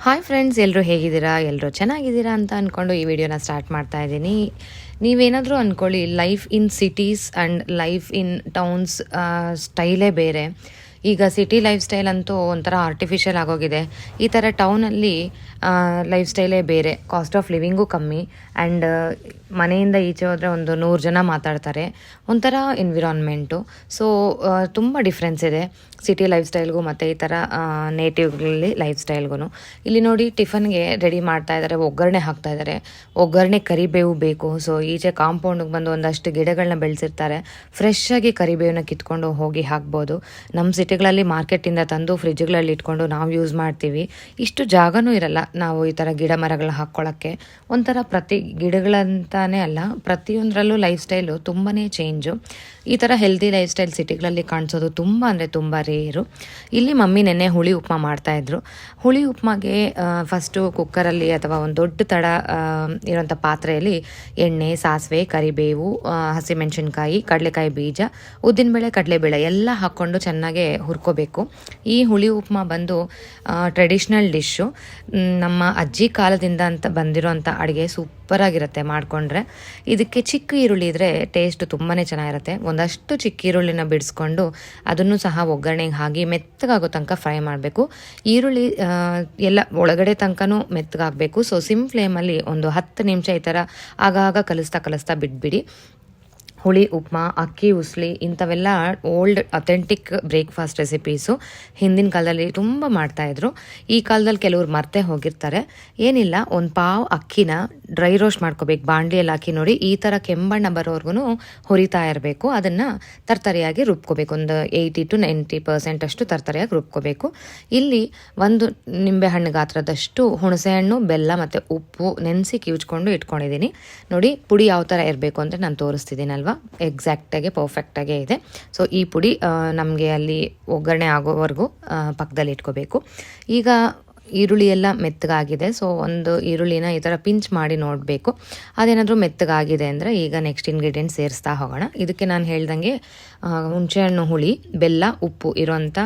Hi friends, ಎಲ್ಲರೂ ಹೇಗಿದ್ದೀರಾ? ಎಲ್ಲರೂ ಚೆನ್ನಾಗಿದ್ದೀರಾ ಅಂತ ಅಂದ್ಕೊಂಡು ಈ ವಿಡಿಯೋನ ಸ್ಟಾರ್ಟ್ ಮಾಡ್ತಾ ಇದ್ದೀನಿ. ನೀವೇನಾದರೂ ಅಂದ್ಕೊಳ್ಳಿ, life in cities and life in towns ಸ್ಟೈಲೇ ಬೇರೆ. ಈಗ ಸಿಟಿ ಲೈಫ್ ಸ್ಟೈಲ್ ಅಂತೂ ಒಂಥರ ಆರ್ಟಿಫಿಷಿಯಲ್ ಆಗೋಗಿದೆ. ಈ ಥರ ಟೌನಲ್ಲಿ ಲೈಫ್ ಸ್ಟೈಲೇ ಬೇರೆ. ಕಾಸ್ಟ್ ಆಫ್ ಲಿವಿಂಗು ಕಮ್ಮಿ ಆ್ಯಂಡ್ ಮನೆಯಿಂದ ಈಚೆ ಹೋದರೆ ಒಂದು 100 ಜನ ಮಾತಾಡ್ತಾರೆ. ಒಂಥರ ಎನ್ವಿರಾನ್ಮೆಂಟು. ಸೊ ತುಂಬ ಡಿಫ್ರೆನ್ಸ್ ಇದೆ ಸಿಟಿ ಲೈಫ್ ಸ್ಟೈಲ್ಗೂ ಮತ್ತು ಈ ಥರ ನೇಟಿವ್ಗಳಲ್ಲಿ ಲೈಫ್ ಸ್ಟೈಲ್ಗೂ. ಇಲ್ಲಿ ನೋಡಿ, ಟಿಫನ್ಗೆ ರೆಡಿ ಮಾಡ್ತಾ ಇದ್ದಾರೆ, ಒಗ್ಗರಣೆ ಹಾಕ್ತಾ ಇದ್ದಾರೆ. ಒಗ್ಗರಣೆ ಕರಿಬೇವು ಬೇಕು. ಸೊ ಈಚೆ ಕಾಂಪೌಂಡಿಗೆ ಬಂದು ಒಂದಷ್ಟು ಗಿಡಗಳನ್ನ ಬೆಳೆಸಿರ್ತಾರೆ. ಫ್ರೆಶ್ಶಾಗಿ ಕರಿಬೇವನ್ನ ಕಿತ್ಕೊಂಡು ಹೋಗಿ ಹಾಕ್ಬೋದು. ನಮ್ಮ ಸಿಟಿಗಳಲ್ಲಿ ಮಾರ್ಕೆಟಿಂದ ತಂದು ಫ್ರಿಜ್ಗಳಲ್ಲಿ ಇಟ್ಕೊಂಡು ನಾವು ಯೂಸ್ ಮಾಡ್ತೀವಿ. ಇಷ್ಟು ಜಾಗನೂ ಇರಲ್ಲ ನಾವು ಈ ಥರ ಗಿಡ ಮರಗಳನ್ನ ಹಾಕ್ಕೊಳ್ಳೋಕ್ಕೆ. ಒಂಥರ ಪ್ರತಿ ಗಿಡಗಳಂತಾನೇ ಅಲ್ಲ, ಪ್ರತಿಯೊಂದರಲ್ಲೂ ಲೈಫ್ ಸ್ಟೈಲು ತುಂಬಾ ಚೇಂಜು. ಈ ಥರ ಹೆಲ್ದಿ ಲೈಫ್ ಸ್ಟೈಲ್ ಸಿಟಿಗಳಲ್ಲಿ ಕಾಣಿಸೋದು ತುಂಬ ಅಂದರೆ ತುಂಬ ರೇರು. ಇಲ್ಲಿ ಮಮ್ಮಿ ನೆನ್ನೆ ಹುಳಿ ಉಪ್ಮಾ ಮಾಡ್ತಾಯಿದ್ರು. ಹುಳಿ ಉಪ್ಮಾಗೆ ಫಸ್ಟು ಕುಕ್ಕರಲ್ಲಿ ಅಥವಾ ಒಂದು ದೊಡ್ಡ ತಡ ಇರೋಂಥ ಪಾತ್ರೆಯಲ್ಲಿ ಎಣ್ಣೆ, ಸಾಸಿವೆ, ಕರಿಬೇವು, ಹಸಿಮೆಣಸಿನ್ಕಾಯಿ, ಕಡಲೆಕಾಯಿ ಬೀಜ, ಉದ್ದಿನಬೇಳೆ, ಕಡಲೆಬೇಳೆ ಎಲ್ಲ ಹಾಕ್ಕೊಂಡು ಚೆನ್ನಾಗೆ ಹುರ್ಕೋಬೇಕು. ಈ ಹುಳಿ ಉಪ್ಮಾ ಬಂದು ಟ್ರೆಡಿಷ್ನಲ್ ಡಿಶ್ಶು. ನಮ್ಮ ಅಜ್ಜಿ ಕಾಲದಿಂದ ಅಂತ ಬಂದಿರೋಂಥ ಅಡುಗೆ ಸೂಪರಾಗಿರುತ್ತೆ ಮಾಡಿಕೊಂಡ್ರೆ. ಇದಕ್ಕೆ ಚಿಕ್ಕ ಈರುಳ್ಳಿ ಇದ್ದರೆ ಟೇಸ್ಟ್ ತುಂಬಾ ಚೆನ್ನಾಗಿರುತ್ತೆ. ಒಂದಷ್ಟು ಚಿಕ್ಕ ಈರುಳ್ಳಿನ ಬಿಡಿಸ್ಕೊಂಡು ಅದನ್ನು ಸಹ ಒಗ್ಗರಣೆಗೆ ಹಾಕಿ ಮೆತ್ತಗಾಗೋ ತನಕ ಫ್ರೈ ಮಾಡಬೇಕು. ಈರುಳ್ಳಿ ಎಲ್ಲ ಒಳಗಡೆ ತನಕನೂ ಮೆತ್ತಗಾಗಬೇಕು. ಸೊ ಸಿಮ್ ಫ್ಲೇಮಲ್ಲಿ ಒಂದು 10 ನಿಮಿಷ ಈ ಥರ ಆಗಾಗ ಕಲಿಸ್ತಾ ಬಿಟ್ಬಿಡಿ. ಹುಳಿ ಉಪ್ಮಾ, ಅಕ್ಕಿ ಉಸ್ಲಿ ಇಂಥವೆಲ್ಲ ಓಲ್ಡ್ ಅಥೆಂಟಿಕ್ ಬ್ರೇಕ್ಫಾಸ್ಟ್ ರೆಸಿಪೀಸು. ಹಿಂದಿನ ಕಾಲದಲ್ಲಿ ತುಂಬ ಮಾಡ್ತಾಯಿದ್ರು. ಈ ಕಾಲದಲ್ಲಿ ಕೆಲವ್ರು ಮರ್ತೇ ಹೋಗಿರ್ತಾರೆ. ಏನಿಲ್ಲ, ಒಂದು ಪಾವ್ ಅಕ್ಕಿನ ಡ್ರೈ ರೋಸ್ಟ್ ಮಾಡ್ಕೋಬೇಕು. ಬಾಣಲಿಯಲ್ಲಿ ಹಾಕಿ ನೋಡಿ, ಈ ಥರ ಕೆಂಬಣ್ಣ ಬರೋವರೆಗೂ ಹುರಿತಾ ಇರಬೇಕು. ಅದನ್ನು ತರ್ತರಿಯಾಗಿ ರುಬ್ಕೋಬೇಕು. ಒಂದು 80 to 90% ಅಷ್ಟು ತರ್ತರಿಯಾಗಿ ರುಬ್ಕೋಬೇಕು. ಇಲ್ಲಿ ಒಂದು ನಿಂಬೆಹಣ್ಣು ಗಾತ್ರದಷ್ಟು ಹುಣಸೆಹಣ್ಣು, ಬೆಲ್ಲ ಮತ್ತು ಉಪ್ಪು ನೆನೆಸಿ ಕಿವುಚ್ಕೊಂಡು ಇಟ್ಕೊಂಡಿದ್ದೀನಿ. ನೋಡಿ, ಪುಡಿ ಯಾವ ಥರ ಇರಬೇಕು ಅಂತ ನಾನು ತೋರಿಸ್ತಿದ್ದೀನಲ್ವ, ಎಕ್ಸಾಕ್ಟಾಗಿ ಪರ್ಫೆಕ್ಟಾಗೇ ಇದೆ. ಸೊ ಈ ಪುಡಿ ನಮಗೆ ಅಲ್ಲಿ ಒಗ್ಗರಣೆ ಆಗೋವರೆಗೂ ಪಕ್ಕದಲ್ಲಿ ಇಟ್ಕೋಬೇಕು. ಈಗ ಈರುಳ್ಳಿ ಎಲ್ಲ ಮೆತ್ತಗಾಗಿದೆ. ಸೊ ಒಂದು ಈರುಳ್ಳಿನ ಈ ಥರ ಪಿಂಚ್ ಮಾಡಿ ನೋಡಬೇಕು. ಅದೇನಾದರೂ ಮೆತ್ತಗಾಗಿದೆ ಅಂದರೆ ಈಗ ನೆಕ್ಸ್ಟ್ ಇಂಗ್ರೀಡಿಯೆಂಟ್ ಸೇರಿಸ್ತಾ ಹೋಗೋಣ. ಇದಕ್ಕೆ ನಾನು ಹೇಳ್ದಂಗೆ ಹುಣಸೆಹಣ್ಣು ಹುಳಿ, ಬೆಲ್ಲ, ಉಪ್ಪು ಇರೋಂಥ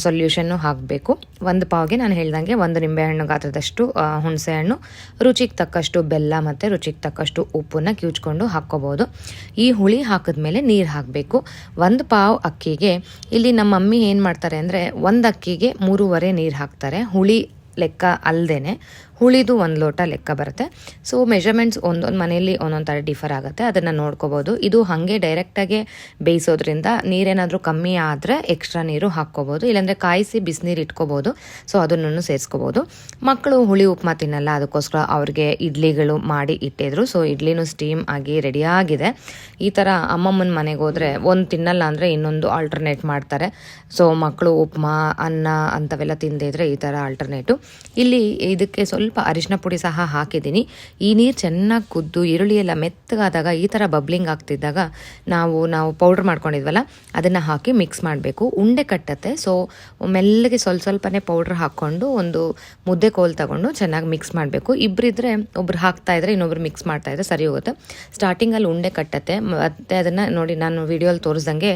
ಸೊಲ್ಯೂಷನ್ನು ಹಾಕಬೇಕು. ಒಂದು ಪಾವ್ಗೆ ನಾನು ಹೇಳ್ದಂಗೆ 1 ನಿಂಬೆಹಣ್ಣು ಗಾತ್ರದಷ್ಟು ಹುಣಸೆಹಣ್ಣು, ರುಚಿಗೆ ತಕ್ಕಷ್ಟು ಬೆಲ್ಲ ಮತ್ತು ರುಚಿಗೆ ತಕ್ಕಷ್ಟು ಉಪ್ಪನ್ನು ಕಿವುಚ್ಕೊಂಡು ಹಾಕ್ಕೋಬೋದು. ಈ ಹುಳಿ ಹಾಕಿದ್ಮೇಲೆ ನೀರು ಹಾಕಬೇಕು. 1 ಪಾವ್ ಅಕ್ಕಿಗೆ ಇಲ್ಲಿ ನಮ್ಮ ಮಮ್ಮಿ ಏನು ಮಾಡ್ತಾರೆ ಅಂದರೆ 1 ಅಕ್ಕಿಗೆ 3.5 ನೀರು ಹಾಕ್ತಾರೆ. ಹುಳಿ ಲೆಕ್ಕ ಅಲ್ಲದೇ ಹುಳಿದು 1 ಲೋಟ ಲೆಕ್ಕ ಬರುತ್ತೆ. ಸೊ ಮೆಷರ್ಮೆಂಟ್ಸ್ ಒಂದೊಂದು ಮನೆಯಲ್ಲಿ ಒಂದೊಂದು ಥರ ಡಿಫರ್ ಆಗುತ್ತೆ, ಅದನ್ನು ನೋಡ್ಕೋಬೋದು. ಇದು ಹಾಗೆ ಡೈರೆಕ್ಟಾಗೆ ಬೇಯಿಸೋದ್ರಿಂದ ನೀರೇನಾದರೂ ಕಮ್ಮಿ ಆದರೆ ಎಕ್ಸ್ಟ್ರಾ ನೀರು ಹಾಕ್ಕೋಬೋದು, ಇಲ್ಲಾಂದರೆ ಕಾಯಿಸಿ ಬಿಸಿನೀರು ಇಟ್ಕೋಬೋದು. ಸೊ ಅದನ್ನು ಸೇರಿಸ್ಕೋಬೋದು. ಮಕ್ಕಳು ಹುಳಿ ಉಪ್ಮಾ ತಿನ್ನಲ್ಲ, ಅದಕ್ಕೋಸ್ಕರ ಅವ್ರಿಗೆ ಇಡ್ಲಿಗಳು ಮಾಡಿ ಇಟ್ಟಿದ್ರು. ಸೊ ಇಡ್ಲಿನೂ ಸ್ಟೀಮ್ ಆಗಿ ರೆಡಿಯಾಗಿದೆ. ಈ ಥರ ಅಮ್ಮಮ್ಮನ ಮನೆಗೆ ಹೋದರೆ ಒಂದು ತಿನ್ನಲ್ಲ ಅಂದರೆ ಇನ್ನೊಂದು ಆಲ್ಟರ್ನೇಟ್ ಮಾಡ್ತಾರೆ. ಸೊ ಮಕ್ಕಳು ಉಪ್ಮಾ, ಅನ್ನ ಅಂಥವೆಲ್ಲ ತಿಂದಿದ್ರೆ ಈ ಥರ ಆಲ್ಟರ್ನೇಟು. ಇಲ್ಲಿ ಇದಕ್ಕೆ ಸ್ವಲ್ಪ ಅರಿಶಿನ ಪುಡಿ ಸಹ ಹಾಕಿದ್ದೀನಿ. ಈ ನೀರು ಚೆನ್ನಾಗಿ ಕುದ್ದು ಈರುಳ್ಳಿ ಎಲ್ಲ ಮೆತ್ತಗಾದಾಗ ಈ ಥರ ಬಬ್ಲಿಂಗ್ ಆಗ್ತಿದ್ದಾಗ ನಾವು ಪೌಡ್ರ್ ಮಾಡ್ಕೊಂಡಿದ್ವಲ್ಲ ಅದನ್ನು ಹಾಕಿ ಮಿಕ್ಸ್ ಮಾಡಬೇಕು. ಉಂಡೆ ಕಟ್ಟತ್ತೆ. ಸೊ ಮೆಲ್ಲಗೆ ಸ್ವಲ್ಪನೇ ಪೌಡ್ರ್ ಹಾಕ್ಕೊಂಡು ಒಂದು ಮುದ್ದೆ ಕೋಲ್ ತಗೊಂಡು ಚೆನ್ನಾಗಿ ಮಿಕ್ಸ್ ಮಾಡಬೇಕು. ಇಬ್ಬರಿದ್ರೆ ಒಬ್ರು ಹಾಕ್ತಾಯಿದ್ರೆ ಇನ್ನೊಬ್ರು ಮಿಕ್ಸ್ ಮಾಡ್ತಾಯಿದ್ರೆ ಸರಿ ಹೋಗುತ್ತೆ. ಸ್ಟಾರ್ಟಿಂಗಲ್ಲಿ ಉಂಡೆ ಕಟ್ಟತ್ತೆ. ಮತ್ತು ಅದನ್ನು ನೋಡಿ, ನಾನು ವಿಡಿಯೋಲಿ ತೋರಿಸ್ದಂಗೆ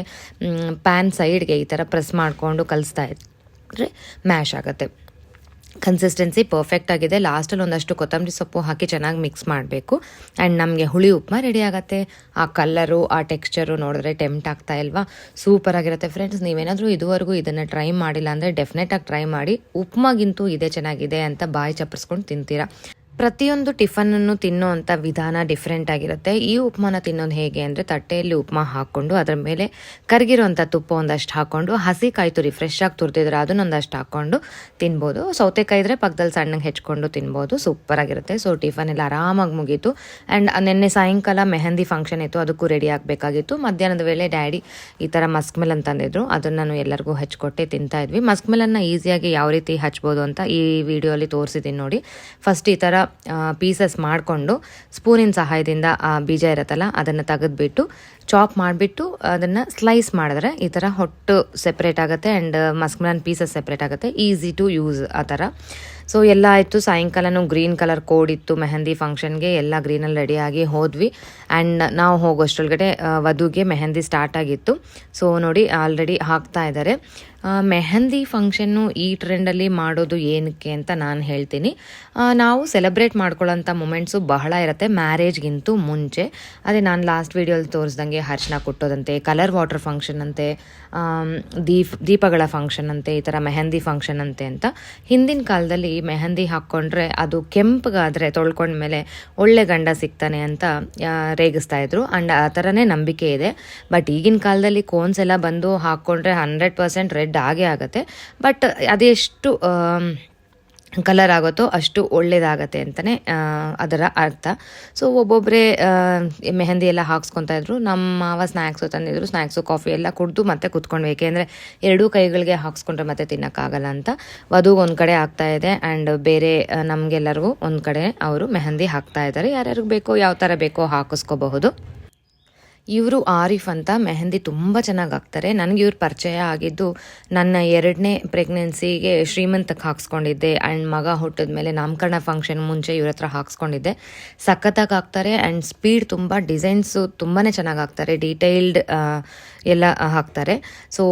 ಪ್ಯಾನ್ ಸೈಡ್ಗೆ ಈ ಥರ ಪ್ರೆಸ್ ಮಾಡಿಕೊಂಡು ಕಲಿಸ್ತಾ ಇದ್ರೆ ಮ್ಯಾಶ್ ಆಗುತ್ತೆ. ಕನ್ಸಿಸ್ಟೆನ್ಸಿ ಪರ್ಫೆಕ್ಟ್ ಆಗಿದೆ. ಲಾಸ್ಟಲ್ಲಿ ಒಂದಷ್ಟು ಕೊತ್ತಂಬರಿ ಸೊಪ್ಪು ಹಾಕಿ ಚೆನ್ನಾಗಿ ಮಿಕ್ಸ್ ಮಾಡಬೇಕು. ಆ್ಯಂಡ್ ನಮಗೆ ಹುಳಿ ಉಪ್ಮಾ ರೆಡಿ ಆಗುತ್ತೆ. ಆ ಕಲ್ಲರು, ಆ ಟೆಕ್ಸ್ಚರು ನೋಡಿದ್ರೆ ಟೆಂಪ್ಟ್ ಆಗ್ತಾ ಇಲ್ವಾ? ಸೂಪರಾಗಿರುತ್ತೆ ಫ್ರೆಂಡ್ಸ್. ನೀವೇನಾದರೂ ಇದುವರೆಗೂ ಇದನ್ನು ಟ್ರೈ ಮಾಡಿಲ್ಲ ಅಂದರೆ ಡೆಫಿನೆಟಾಗಿ ಟ್ರೈ ಮಾಡಿ. ಉಪ್ಮಾಗಿಂತೂ ಇದೇ ಚೆನ್ನಾಗಿದೆ ಅಂತ ಬಾಯಿ ಚಪ್ಪರಿಸ್ಕೊಂಡು ತಿಂತೀರಾ. ಪ್ರತಿಯೊಂದು ಟಿಫನನ್ನು ತಿನ್ನೋವಂಥ ವಿಧಾನ ಡಿಫ್ರೆಂಟ್ ಆಗಿರುತ್ತೆ. ಈ ಉಪ್ಮಾನ ತಿನ್ನೋದು ಹೇಗೆ ಅಂದರೆ, ತಟ್ಟೆಯಲ್ಲಿ ಉಪ್ಮಾ ಹಾಕ್ಕೊಂಡು ಅದರ ಮೇಲೆ ಕರಗಿರೋಂಥ ತುಪ್ಪ ಒಂದಷ್ಟು ಹಾಕ್ಕೊಂಡು, ಹಸಿ ಕಾಯಿ ತುರಿ ಫ್ರೆಶ್ ಆಗಿ ತುರಿದಿದ್ರೆ ಅದನ್ನೊಂದಷ್ಟು ಹಾಕ್ಕೊಂಡು ತಿನ್ಬೋದು. ಸೌತೆಕಾಯಿ ಇದ್ದರೆ ಪಕ್ಕದಲ್ಲಿ ಸಣ್ಣಗೆ ಹೆಚ್ಕೊಂಡು ತಿನ್ಬೋದು. ಸೂಪರಾಗಿರುತ್ತೆ. ಸೊ ಟಿಫನ್ ಎಲ್ಲ ಆರಾಮಾಗಿ ಮುಗೀತು. ಆ್ಯಂಡ್ ನೆನ್ನೆ ಸಾಯಂಕಾಲ ಮೆಹಂದಿ ಫಂಕ್ಷನ್ ಇತ್ತು, ಅದಕ್ಕೂ ರೆಡಿ ಆಗಬೇಕಾಗಿತ್ತು. ಮಧ್ಯಾಹ್ನದ ವೇಳೆ ಡ್ಯಾಡಿ ಈ ಥರ ಮಸ್ಕ್ ಮೆಲನ್ ತಂದಿದ್ರು, ಅದನ್ನು ನಾನು ಎಲ್ಲರಿಗೂ ಹಚ್ಕೊಟ್ಟೆ ತಿಂತಾಯಿದ್ವಿ. ಮಸ್ಕ್ ಮೆಲನ್ನ ಈಸಿಯಾಗಿ ಯಾವ ರೀತಿ ಹಚ್ಬೋದು ಅಂತ ಈ ವಿಡಿಯೋಲಿ ತೋರಿಸಿದ್ದೀನಿ ನೋಡಿ. ಫಸ್ಟ್ ಈ ಥರ ಪೀಸಸ್ ಮಾಡಿಕೊಂಡು ಸ್ಪೂನಿನ ಸಹಾಯದಿಂದ ಆ ಬೀಜ ಇರುತ್ತಲ್ಲ ಅದನ್ನು ತೆಗೆದುಬಿಟ್ಟು ಚಾಪ್ ಮಾಡಿಬಿಟ್ಟು ಅದನ್ನು ಸ್ಲೈಸ್ ಮಾಡಿದ್ರೆ ಈ ಥರ ಹೊಟ್ಟು ಸೆಪ್ರೇಟ್ ಆಗುತ್ತೆ and Musk melon pieces separate ಆಗುತ್ತೆ. ಈಸಿ ಟು ಯೂಸ್ ಆ ಥರ. ಸೊ ಎಲ್ಲ ಆಯಿತು. ಸಾಯಂಕಾಲನೂ ಗ್ರೀನ್ ಕಲರ್ ಕೋಡ್ ಇತ್ತು ಮೆಹಂದಿ ಫಂಕ್ಷನ್ಗೆ. ಎಲ್ಲ ಗ್ರೀನಲ್ಲಿ ರೆಡಿಯಾಗಿ ಹೋದ್ವಿ. ಆ್ಯಂಡ್ ನಾವು ಹೋಗೋಷ್ಟರೊಳಗಡೆ ವಧುಗೆ ಮೆಹಂದಿ ಸ್ಟಾರ್ಟ್ ಆಗಿತ್ತು. ಸೊ ನೋಡಿ, ಆಲ್ರೆಡಿ ಹಾಕ್ತಾ ಇದ್ದಾರೆ. ಮೆಹಂದಿ ಫಂಕ್ಷನ್ನು ಈ ಟ್ರೆಂಡಲ್ಲಿ ಮಾಡೋದು ಏನಕ್ಕೆ ಅಂತ ನಾನು ಹೇಳ್ತೀನಿ. ನಾವು ಸೆಲೆಬ್ರೇಟ್ ಮಾಡ್ಕೊಳ್ಳೋಂಥ ಮೂಮೆಂಟ್ಸು ಬಹಳ ಇರುತ್ತೆ ಮ್ಯಾರೇಜ್ಗಿಂತೂ ಮುಂಚೆ. ಅದೇ ನಾನು ಲಾಸ್ಟ್ ವೀಡಿಯೋಲಿ ತೋರಿಸ್ದಂಗೆ ಅರಿಶಿನ ಕುಟ್ಟೋದಂತೆ, ಕಲರ್ ವಾಟರ್ ಫಂಕ್ಷನ್ ಅಂತೆ, ದೀಪಗಳ ಫಂಕ್ಷನ್ ಅಂತೆ, ಈ ಥರ ಮೆಹಂದಿ ಫಂಕ್ಷನ್ ಅಂತೆ ಅಂತ. ಹಿಂದಿನ ಕಾಲದಲ್ಲಿ ಮೆಹಂದಿ ಹಾಕ್ಕೊಂಡ್ರೆ ಅದು ಕೆಂಪಗಾದರೆ ತೊಳ್ಕೊಂಡ್ಮೇಲೆ ಒಳ್ಳೆ ಗಂಡ ಸಿಗ್ತಾನೆ ಅಂತ ರೇಗಿಸ್ತಾ ಇದ್ರು. ಆ್ಯಂಡ್ ಆ ಥರನೇ ನಂಬಿಕೆ ಇದೆ. ಬಟ್ ಈಗಿನ ಕಾಲದಲ್ಲಿ ಕೋನ್ಸ್ ಎಲ್ಲ ಬಂದು ಹಾಕ್ಕೊಂಡ್ರೆ 100% ರೆಡ್ ಆಗೇ ಆಗುತ್ತೆ. ಬಟ್ ಅದೆಷ್ಟು ಕಲರ್ ಆಗುತ್ತೋ ಅಷ್ಟು ಒಳ್ಳೇದಾಗತ್ತೆ ಅಂತಲೇ ಅದರ ಅರ್ಥ. ಸೊ ಒಬ್ಬೊಬ್ಬರೇ ಮೆಹಂದಿ ಎಲ್ಲ ಹಾಕ್ಸ್ಕೊತಾ ಇದ್ರು. ನಮ್ಮ ಮಾವ ಸ್ನ್ಯಾಕ್ಸು ತಂದಿದ್ರು. ಸ್ನ್ಯಾಕ್ಸು ಕಾಫಿ ಎಲ್ಲ ಕುಡಿದು ಮತ್ತೆ ಕುತ್ಕೊಂಡ್ವಿ. ಏಕೆಂದರೆ ಎರಡೂ ಕೈಗಳಿಗೆ ಹಾಕ್ಸ್ಕೊಂಡ್ರೆ ಮತ್ತೆ ತಿನ್ನೋಕ್ಕಾಗಲ್ಲ ಅಂತ. ವಧುಗೆ ಒಂದು ಕಡೆ ಆಗ್ತಾಯಿದೆ ಆ್ಯಂಡ್ ಬೇರೆ ನಮಗೆಲ್ಲರಿಗೂ ಒಂದು ಕಡೆ ಅವರು ಮೆಹಂದಿ ಹಾಕ್ತಾ ಇದ್ದಾರೆ. ಯಾರ್ಯಾರಿಗೆ ಬೇಕೋ ಯಾವ ಥರ ಬೇಕೋ ಹಾಕಿಸ್ಕೋಬಹುದು. ಇವರು ಆರಿಫ್ ಅಂತ ಮೆಹಂದಿ ತುಂಬ ಚೆನ್ನಾಗಿ ಹಾಕ್ತಾರೆ. ನನಗೆ ಇವ್ರು ಪರಿಚಯ ಆಗಿದ್ದು ನನ್ನ 2ನೇ ಪ್ರೆಗ್ನೆನ್ಸಿಗೆ ಶ್ರೀಮಂತಕ್ಕೆ ಹಾಕ್ಸ್ಕೊಂಡಿದ್ದೆ. ಆ್ಯಂಡ್ ಮಗ ಹುಟ್ಟಿದ ಮೇಲೆ ನಾಮಕರಣ ಫಂಕ್ಷನ್ ಮುಂಚೆ ಇವ್ರ ಹತ್ರ ಹಾಕ್ಸ್ಕೊಂಡಿದ್ದೆ. ಸಖತ್ತಾಗಿ ಹಾಕ್ತಾರೆ ಆ್ಯಂಡ್ ಸ್ಪೀಡ್ ತುಂಬ, ಡಿಸೈನ್ಸು ತುಂಬಾ ಚೆನ್ನಾಗಿ ಹಾಕ್ತಾರೆ, ಡೀಟೈಲ್ಡ್ ಎಲ್ಲ ಹಾಕ್ತಾರೆ. ಸೊ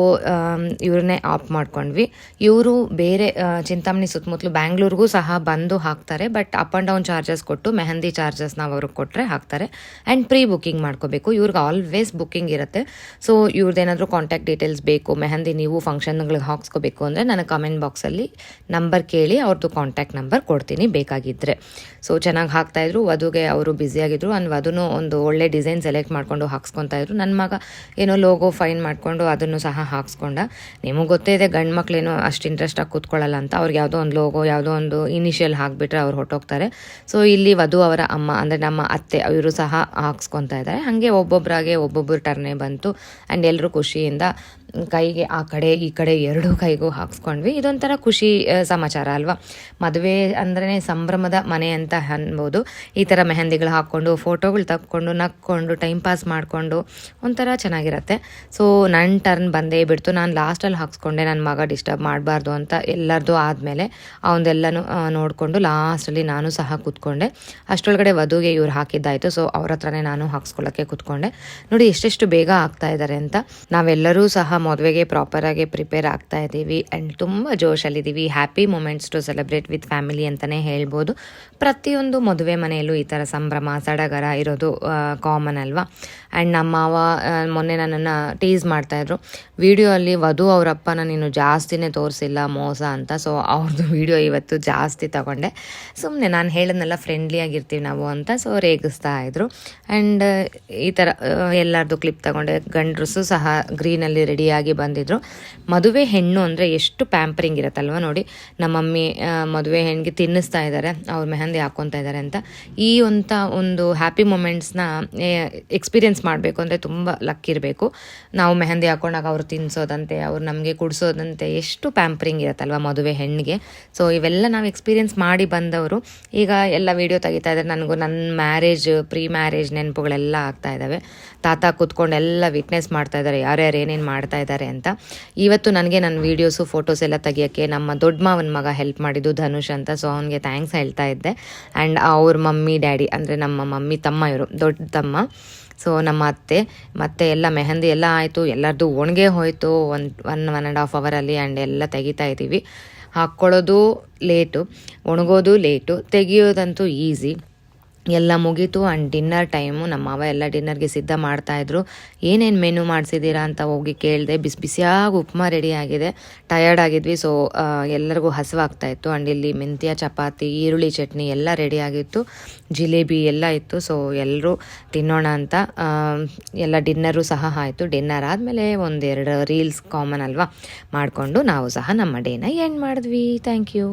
ಇವ್ರನ್ನೇ ಆಪ್ ಮಾಡ್ಕೊಂಡ್ವಿ. ಇವರು ಬೇರೆ ಚಿಂತಾಮಣಿ ಸುತ್ತಮುತ್ತಲು ಬ್ಯಾಂಗ್ಳೂರಿಗೂ ಸಹ ಬಂದು ಹಾಕ್ತಾರೆ. But up and down charges ಕೊಟ್ಟು ಮೆಹಂದಿ ಚಾರ್ಜಸ್ ನಾವು ಅವ್ರಿಗೆ ಕೊಟ್ಟರೆ ಹಾಕ್ತಾರೆ. ಆ್ಯಂಡ್ ಪ್ರೀ ಬುಕ್ಕಿಂಗ್ ಮಾಡ್ಕೋಬೇಕು. ಇವ್ರಿಗೆ ಆಲ್ವೇಸ್ ಬುಕ್ಕಿಂಗ್ ಇರುತ್ತೆ. ಸೊ ಇವ್ರದ್ದೇನಾದರೂ ಕಾಂಟ್ಯಾಕ್ಟ್ ಡೀಟೇಲ್ಸ್ ಬೇಕು, ಮೆಹಂದಿ ನೀವು ಫಂಕ್ಷನ್ಗಳಿಗೆ ಹಾಕ್ಸ್ಕೋಬೇಕು ಅಂದರೆ ನನಗೆ ಕಮೆಂಟ್ ಬಾಕ್ಸಲ್ಲಿ ನಂಬರ್ ಕೇಳಿ ಅವ್ರದ್ದು ಕಾಂಟ್ಯಾಕ್ಟ್ ನಂಬರ್ ಕೊಡ್ತೀನಿ ಬೇಕಾಗಿದ್ದರೆ. ಸೊ ಚೆನ್ನಾಗಿ ಹಾಕ್ತಾಯಿದ್ರು. ವಧುಗೆ ಅವರು ಬ್ಯುಸಿಯಾಗಿದ್ದರು. ಆ್ಯಂಡ್ ವಧುನೂ ಒಂದು ಒಳ್ಳೆ ಡಿಸೈನ್ ಸೆಲೆಕ್ಟ್ ಮಾಡ್ಕೊಂಡು ಹಾಕ್ಸ್ಕೊತಾ ಇದ್ರು. ನನ್ನ ಮಗ ಏನೋ ಲೋಗೋ ಫೈನ್ ಮಾಡಿಕೊಂಡು ಅದನ್ನು ಸಹ ಹಾಕ್ಸ್ಕೊಂಡ. ನಿಮಗೆ ಗೊತ್ತೇ ಇದೆ ಗಂಡು ಮಕ್ಕಳೇನೋ ಅಷ್ಟು ಇಂಟ್ರೆಸ್ಟಾಗಿ ಕೂತ್ಕೊಳ್ಳಲ್ಲ ಅಂತ. ಅವ್ರಿಗೆ ಯಾವುದೋ ಒಂದು ಲೋಗೋ, ಯಾವುದೋ ಒಂದು ಇನಿಷಿಯಲ್ ಹಾಕಿಬಿಟ್ರೆ ಅವ್ರು ಹೊಟ್ಟೋಗ್ತಾರೆ. ಸೊ ಇಲ್ಲಿ ವಧು ಅವರ ಅಮ್ಮ ಅಂದರೆ ನಮ್ಮ ಅತ್ತೆ ಅವರು ಸಹ ಹಾಕ್ಸ್ಕೊತಾ ಇದ್ದಾರೆ. ಹಾಗೆ ಒಬ್ಬೊಬ್ಬರು ಟರ್ನೇ ಬಂತು. ಆ್ಯಂಡ್ ಎಲ್ಲರೂ ಖುಷಿಯಿಂದ ಕೈಗೆ ಆ ಕಡೆ ಈ ಕಡೆ ಎರಡೂ ಕೈಗೂ ಹಾಕ್ಸ್ಕೊಂಡ್ವಿ. ಇದೊಂಥರ ಖುಷಿ ಸಮಾಚಾರ ಅಲ್ವಾ. ಮದುವೆ ಅಂದ್ರೇ ಸಂಭ್ರಮದ ಮನೆ ಅಂತ ಅನ್ಬೋದು. ಈ ಥರ ಮೆಹಂದಿಗಳು ಹಾಕ್ಕೊಂಡು ಫೋಟೋಗಳು ತಕ್ಕೊಂಡು ನಕ್ಕೊಂಡು ಟೈಮ್ ಪಾಸ್ ಮಾಡಿಕೊಂಡು ಒಂಥರ ಚೆನ್ನಾಗಿರುತ್ತೆ. ಸೊ ನನ್ನ ಟರ್ನ್ ಬಂದೇ ಬಿಡ್ತು. ನಾನು ಲಾಸ್ಟಲ್ಲಿ ಹಾಕ್ಸ್ಕೊಂಡೆ, ನನ್ನ ಮಗ ಡಿಸ್ಟರ್ಬ್ ಮಾಡಬಾರ್ದು ಅಂತ. ಎಲ್ಲರದು ಆದಮೇಲೆ ಅವನ್ನೆಲ್ಲನೂ ನೋಡಿಕೊಂಡು ಲಾಸ್ಟಲ್ಲಿ ನಾನು ಸಹ ಕೂತ್ಕೊಂಡೆ. ಅಷ್ಟರೊಳಗಡೆ ವಧುಗೆ ಇವ್ರು ಹಾಕಿದ್ದಾಯಿತು. ಸೊ ಅವ್ರ ಹತ್ರನೇ ನಾನು ಹಾಕ್ಸ್ಕೊಳ್ಳೋಕ್ಕೆ ಕೂತ್ಕೊಂಡೆ. ನೋಡಿ ಎಷ್ಟೆಷ್ಟು ಬೇಗ ಆಗ್ತಾ ಇದ್ದಾರೆ ಅಂತ. ನಾವೆಲ್ಲರೂ ಸಹ ಮದುವೆಗೆ ಪ್ರಾಪರಾಗಿ ಪ್ರಿಪೇರ್ ಆಗ್ತಾ ಇದ್ದೀವಿ ಆ್ಯಂಡ್ ತುಂಬ ಜೋಶಲ್ಲಿದ್ದೀವಿ. Happy moments to celebrate with family ಅಂತಲೇ ಹೇಳ್ಬೋದು. ಪ್ರತಿಯೊಂದು ಮದುವೆ ಮನೆಯಲ್ಲೂ ಈ ಥರ ಸಂಭ್ರಮ ಸಡಗರ ಇರೋದು ಕಾಮನ್ ಅಲ್ವಾ. ಆ್ಯಂಡ್ ನಮ್ಮ ಮಾವ ಮೊನ್ನೆ ನನ್ನನ್ನು ಟೀಸ್ ಮಾಡ್ತಾಯಿದ್ರು. ವಿಡಿಯೋ ಅಲ್ಲಿ ವಧು ಅವರಪ್ಪನ ನೀನು ಜಾಸ್ತಿನೇ ತೋರಿಸಿಲ್ಲ ಮೋಸ ಅಂತ. ಸೊ ಅವ್ರದ್ದು ವಿಡಿಯೋ ಇವತ್ತು ಜಾಸ್ತಿ ತಗೊಂಡೆ. ಸುಮ್ಮನೆ ನಾನು ಹೇಳಿದ್ನೆಲ್ಲ ಫ್ರೆಂಡ್ಲಿಯಾಗಿರ್ತೀವಿ ನಾವು ಅಂತ. ಸೊ ರೇಗಿಸ್ತಾ ಇದ್ರು. ಆ್ಯಂಡ್ ಈ ಥರ ಎಲ್ಲರದ್ದು ಕ್ಲಿಪ್ ತಗೊಂಡೆ. ಗಂಡಸು ಸಹ ಗ್ರೀನಲ್ಲಿ ರೆಡಿಯಾಗಿ ಬಂದಿದ್ರು. ಮದುವೆ ಹೆಣ್ಣು ಅಂದರೆ ಎಷ್ಟು ಪ್ಯಾಂಪರಿಂಗ್ ಇರುತ್ತಲ್ವ ನೋಡಿ. ನಮ್ಮ ಮಮ್ಮಿ ಮದುವೆ ಹೆಣ್ಣಿಗೆ ತಿನ್ನಿಸ್ತಾ ಇದ್ದಾರೆ, ಅವ್ರು ಮೆಹಂದಿ ಹಾಕ್ಕೊತಾ ಇದ್ದಾರೆ ಅಂತ. ಈ ಒಂದು ಹ್ಯಾಪಿ ಮೂಮೆಂಟ್ಸ್ನ ಎಕ್ಸ್ಪೀರಿಯೆನ್ಸ್ ಮಾಡಬೇಕು ಅಂದರೆ ತುಂಬ ಲಕ್ ಇರಬೇಕು. ನಾವು ಮೆಹಂದಿ ಹಾಕ್ಕೊಂಡಾಗ ಅವ್ರು ತಿನ್ನಿಸೋದಂತೆ, ಅವ್ರು ನಮಗೆ ಕುಡಿಸೋದಂತೆ, ಎಷ್ಟು ಪ್ಯಾಂಪರಿಂಗ್ ಇರುತ್ತಲ್ವ ಮದುವೆ ಹೆಣ್ಣಿಗೆ. ಸೊ ಇವೆಲ್ಲ ನಾವು ಎಕ್ಸ್ಪೀರಿಯೆನ್ಸ್ ಮಾಡಿ ಬಂದವರು. ಈಗ ಎಲ್ಲ ವೀಡಿಯೋ ತೆಗಿತಾ ಇದ್ದಾರೆ. ನನಗೂ ನನ್ನ ಪ್ರೀ ಮ್ಯಾರೇಜ್ ನೆನಪುಗಳೆಲ್ಲ ಆಗ್ತಾ ಇದ್ದಾವೆ. ತಾತ ಕೂತ್ಕೊಂಡು ಎಲ್ಲ ವಿಟ್ನೆಸ್ ಮಾಡ್ತಾ ಇದ್ದಾರೆ ಯಾರ್ಯಾರು ಏನೇನು ಮಾಡ್ತಾ ಇದ್ದಾರೆ ಅಂತ. ಇವತ್ತು ನನಗೆ ನನ್ನ ವೀಡಿಯೋಸು ಫೋಟೋಸ್ ಎಲ್ಲ ತೆಗಿಯೋಕ್ಕೆ ನಮ್ಮ ದೊಡ್ಡ ಮಾವನ ಮಗ ಹೆಲ್ಪ್ ಮಾಡಿದ್ದು ಧನುಷ್ ಅಂತ. ಸೊ ಅವನಿಗೆ ಥ್ಯಾಂಕ್ಸ್ ಹೇಳ್ತಾ ಇದ್ದೆ. ಆ್ಯಂಡ್ ಅವ್ರ ಮಮ್ಮಿ ಡ್ಯಾಡಿ ಅಂದರೆ ನಮ್ಮ ಮಮ್ಮಿ ತಮ್ಮ, ಇವರು ದೊಡ್ಡ ತಮ್ಮ. ಸೊ ನಮ್ಮ ಅತ್ತೆ ಮತ್ತೆ ಎಲ್ಲ ಮೆಹಂದಿ ಎಲ್ಲ ಆಯಿತು. ಎಲ್ಲರದ್ದು ಒಣಗೆ ಹೋಯಿತು 1.5 ಅವರಲ್ಲಿ. ಆ್ಯಂಡ್ ಎಲ್ಲ ತೆಗಿತಾ ಇದ್ದೀವಿ. ಹಾಕ್ಕೊಳ್ಳೋದು ಲೇಟು, ಒಣಗೋದು ಲೇಟು, ತೆಗಿಯೋದಂತೂ ಈಸಿ. ಎಲ್ಲ ಮುಗೀತು. And dinner time. ನಮ್ಮ ಮಾವ ಎಲ್ಲ ಡಿನ್ನರ್ಗೆ ಸಿದ್ಧ ಮಾಡ್ತಾಯಿದ್ರು. ಏನೇನು ಮೆನು ಮಾಡಿಸಿದ್ದೀರಾ ಅಂತ ಹೋಗಿ ಕೇಳಿದೆ. ಬಿಸಿಯಾಗಿ ಉಪ್ಮಾ ರೆಡಿ ಆಗಿದೆ. ಟಯರ್ಡ್ ಆಗಿದ್ವಿ. ಸೊ ಎಲ್ಲರಿಗೂ ಹಸಿವಾಗ್ತಾಯಿತ್ತು. ಆ್ಯಂಡ್ ಇಲ್ಲಿ ಮೆಂತ್ಯ ಚಪಾತಿ, ಈರುಳ್ಳಿ ಚಟ್ನಿ ಎಲ್ಲ ರೆಡಿ ಆಗಿತ್ತು. ಜಿಲೇಬಿ ಎಲ್ಲ ಇತ್ತು. ಸೊ ಎಲ್ಲರೂ ತಿನ್ನೋಣ ಅಂತ ಎಲ್ಲ ಡಿನ್ನರು ಸಹ ಆಯಿತು. ಡಿನ್ನರ್ ಆದಮೇಲೆ 1-2 ರೀಲ್ಸ್ ಕಾಮನ್ ಅಲ್ವಾ ಮಾಡಿಕೊಂಡು ನಾವು ಸಹ ನಮ್ಮ ಡೇನ ಎಂಡ್ ಮಾಡಿದ್ವಿ. Thank you.